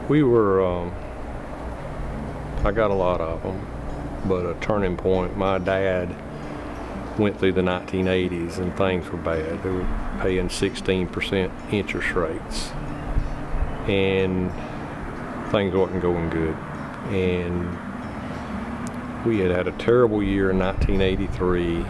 We were, I got a lot of them, but a turning point, my dad went through the 1980s and things were bad. They were paying 16% interest rates and things wasn't going good. And we had a terrible year in 1983,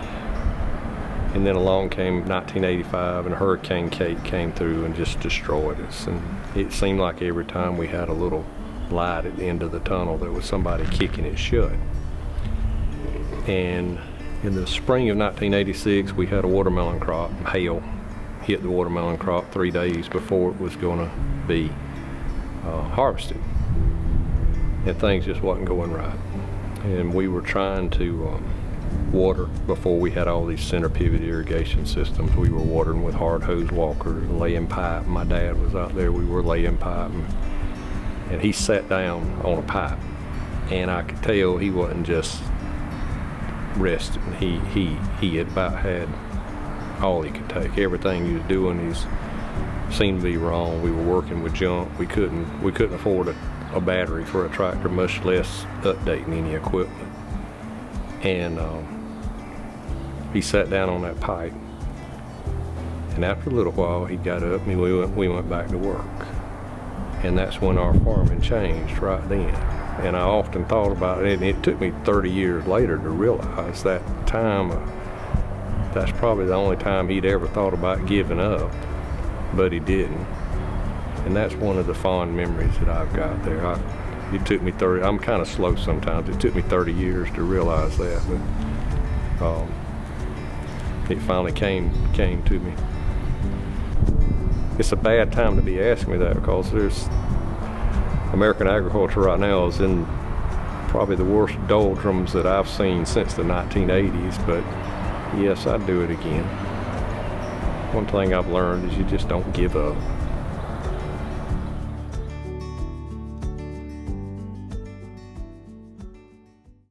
and then along came 1985 and Hurricane Kate came through and just destroyed us. And it seemed like every time we had a little light at the end of the tunnel, there was somebody kicking it shut. And in the spring of 1986, we had a watermelon crop. Hail hit the watermelon crop 3 days before it was going to be harvested. And things just wasn't going right. And we were trying to water before we had all these center pivot irrigation systems. We were watering with hard hose walkers, laying pipe. My dad was out there, we were laying pipe, and he sat down on a pipe. And I could tell he wasn't just resting. He had about had all he could take. Everything he was doing seemed to be wrong. We were working with junk. We couldn't afford a battery for a tractor, much less updating any equipment. And he sat down on that pipe, and after a little while he got up and we went back to work. And that's when our farming changed right then. And I often thought about it, and it took me 30 years later to realize that time, that's probably the only time he'd ever thought about giving up, but he didn't. And that's one of the fond memories that I've got there. It took me 30, I'm kind of slow sometimes, it took me 30 years to realize that, but it finally came to me. It's a bad time to be asking me that, because American agriculture right now is in probably the worst doldrums that I've seen since the 1980s, but yes, I'd do it again. One thing I've learned is you just don't give up.